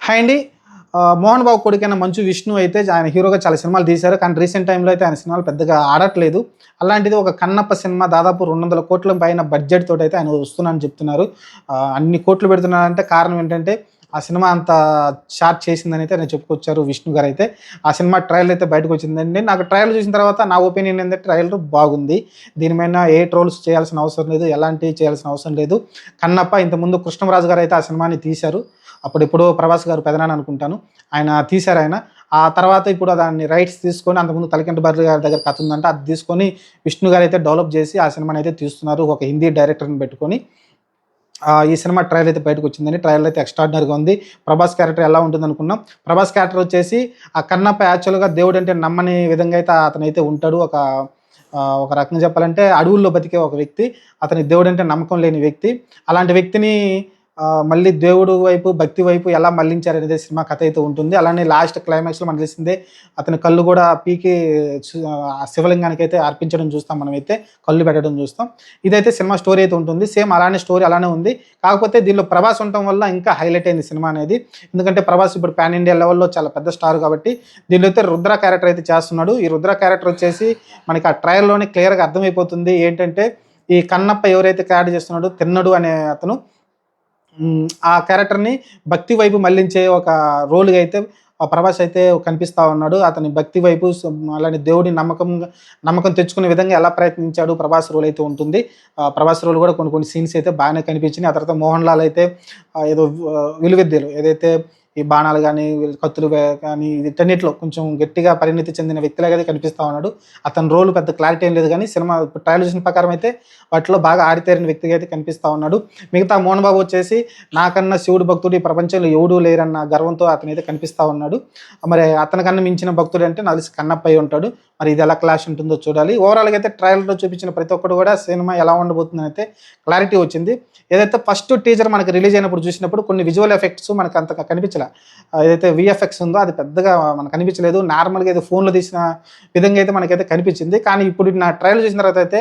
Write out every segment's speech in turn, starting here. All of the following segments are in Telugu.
హాయ్ అండి. మోహన్ బాబు కొడుకైన మంచు విష్ణు అయితే ఆయన హీరోగా చాలా సినిమాలు తీశారు. కానీ రీసెంట్ టైమ్‌లో అయితే ఆయన సినిమాలు పెద్దగా ఆడట్లేదు. అలాంటిది ఒక 'కన్నప్ప' సినిమా దాదాపు 200,00,00,000 పైన బడ్జెట్ తోటైతే ఆయన వస్తున్నానని చెప్తున్నారు. అన్ని కోట్లు పెడుతున్నారంటే కారణం ఏంటంటే, ఆ సినిమా అంత షార్ట్ చేసిందనైతే ఆయన చెప్పుకొచ్చారు విష్ణు గారైతే. ఆ సినిమా ట్రైలర్ అయితే బయటకొచ్చిందండి. నాకు ట్రైలర్ చూసిన తర్వాత నా ఒపీనియన్ ఏందంటే ట్రైలర్ బాగుంది. దీని మీద ఏ ట్రోల్స్ చేయాల్సిన అవసరం లేదు. ఎలాంటివి చేయాల్సిన అవసరం లేదు. 'కన్నప్ప' ఇంతకుముందు కృష్ణంరాజు గారైతే ఆ సినిమాని తీశారు. అప్పుడెప్పుడో 'ప్రభాస్' గారు పెదనాన్న అనుకుంటాను. ఆయన తీశారాయన. ఆ తర్వాత ఇప్పుడు దాన్ని రైట్స్ తీసుకొని అంతకుముందు 'తలకంటి భరత్' గారి దగ్గర కథ ఉందంట. అది తీసుకొని విష్ణు గారైతే డెవలప్ చేసి ఆ సినిమానైతే తీస్తున్నారు. ఒక హిందీ డైరెక్టర్‌ని పెట్టుకొని. ఈ సినిమా ట్రైలర్ అయితే బయటకొచ్చిందండి. ట్రైలర్ అయితే ఎక్స్ట్రార్డినరీగా ఉంది. 'ప్రభాస్' క్యారెక్టర్ ఎలా ఉంటుందనుకున్నాం. 'ప్రభాస్' క్యారెక్టర్ వచ్చేసి ఆ కన్నప్ప యాక్చువల్‌గా దేవుడంటే నమ్మని విధంగా అయితే అతనైతే ఉంటాడు. ఒక రకంగా చెప్పాలంటే అడవుల్లో బతికే ఒక వ్యక్తి. అతనికి దేవుడంటే నమ్మకం లేని వ్యక్తి. అలాంటి వ్యక్తిని మళ్ళీ దేవుడు వైపు, భక్తి వైపు ఎలా మళ్లించారనేదే సినిమా కథ అయితే ఉంటుంది. అలానే లాస్ట్ క్లైమాక్స్‌లో మనకు తెలిసిందే అతని కళ్ళు గూడా పీకి శివలింగానికైతే అర్పించడం చూస్తాం మనమైతే. కళ్ళు పెట్టడం చూస్తాం. ఇదైతే సినిమా స్టోరీ అయితే ఉంటుంది. సేమ్ అలానే స్టోరీ అలానే ఉంది. కాకపోతే దీనిలో 'ప్రభాస్' ఉండటం వల్ల ఇంకా హైలైట్ అయింది సినిమా అనేది. ఎందుకంటే 'ప్రభాస్' ఇప్పుడు పాన్ ఇండియా లెవెల్‌లో చాలా పెద్ద స్టార్ కాబట్టి దీనిలో అయితే రుద్ర క్యారెక్టర్ అయితే చేస్తున్నాడు. ఈ రుద్ర క్యారెక్టర్ వచ్చేసి మనకి ఆ ట్రైలర్‌లోనే క్లియర్‌గా అర్థమైపోతుంది. ఏంటంటే ఈ కన్నప్ప ఎవరైతే క్యారెక్టర్ చేస్తున్నాడో తిన్నడు అనే అతను ఆ క్యారెక్టర్‌ని భక్తి వైపు మళ్లించే ఒక రోల్‌గా అయితే 'ప్రభాస్' అయితే కనిపిస్తా ఉన్నాడు. అతని భక్తి వైపు అలానే దేవుడిని నమ్మకం తెచ్చుకునే విధంగా ఎలా ప్రయత్నించాడు 'ప్రభాస్' రోల్ అయితే ఉంటుంది. 'ప్రభాస్' రోల్ కూడా కొన్ని కొన్ని సీన్స్ అయితే బాగానే కనిపించినాయి. ఆ తర్వాత 'మోహన్ లాల్' అయితే ఏదో విలువిద్యలు ఏదైతే ఈ బాణాలు గానీ, కత్తులు కానీ వీటన్నిటిలో కొంచెం గట్టిగా పరిణితి చెందిన వ్యక్తిలాగైతే కనిపిస్తా ఉన్నాడు. అతని రోల్ పెద్ద క్లారిటీ ఏం లేదు గానీ సినిమా ట్రైలర్ చూసిన ప్రకారం అయితే వాటిలో బాగా ఆరితేరిన వ్యక్తిగా అయితే కనిపిస్తా ఉన్నాడు. మిగతా మోహన్ బాబు వచ్చేసి నాకన్నా శివుడు భక్తుడు ఈ ప్రపంచంలో ఎవడూ లేరన్న గర్వంతో అతనైతే కనిపిస్తా ఉన్నాడు. మరి అతనికన్నా మించిన భక్తుడు అంటే నాకు తెలిసి కన్నప్ప అయి ఉంటాడు. మరి ఇది ఎలా క్లాష్ ఉంటుందో చూడాలి. ఓవరాల్‌గా అయితే ట్రైలర్‌లో చూపించిన ప్రతి ఒక్కడు కూడా సినిమా ఎలా ఉండబోతుందని అయితే క్లారిటీ వచ్చింది. ఏదైతే ఫస్ట్ టీజర్ మనకి రిలీజ్ అయినప్పుడు చూసినప్పుడు కొన్ని విజువల్ ఎఫెక్ట్స్ మనకు అంతగా కనిపించలే. ఏదైతే వీఎఫ్ఎక్స్ ఉందో అది పెద్దగా మనకు కనిపించలేదు. నార్మల్‌గా ఏదో ఫోన్‌లో తీసిన విధంగా అయితే మనకైతే కనిపించింది. కానీ ఇప్పుడు నా ట్రైలర్ చూసిన తర్వాత అయితే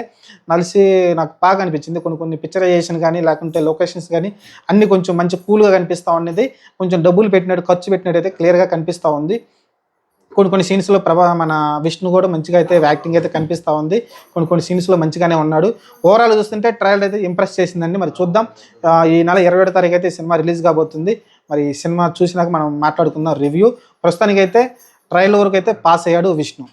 నాకు బాగా అనిపించింది. కొన్ని కొన్ని పిక్చరైజేషన్ గానీ, లేకుంటే లొకేషన్స్ గానీ అన్నీ కొంచెం మంచి కూల్‌గా కనిపిస్తా ఉన్నది. కొంచెం డబ్బులు పెట్టినట్టు, ఖర్చు పెట్టినట్టయితే క్లియర్‌గా కనిపిస్తా ఉంది. కొన్ని కొన్ని సీన్స్‌లో మన విష్ణు గూడా మంచిగా అయితే యాక్టింగ్ అయితే కనిపిస్తా ఉంది. కొన్ని కొన్ని సీన్స్‌లో మంచిగానే ఉన్నాడు. ఓవరాల్‌గా చూస్తుంటే ట్రైలర్ అయితే ఇంప్రెస్ చేసిందండి. మరి చూద్దాం. ఈ నెల 27 తారీఖు అయితే సినిమా రిలీజ్ కాబోతుంది. మరి ఈ సినిమా చూసినాక మనం మాట్లాడుకుందాం రివ్యూ. ప్రస్తుతానికైతే ట్రైలర్ వరకైతే పాస్ అయ్యాడు విష్ణు.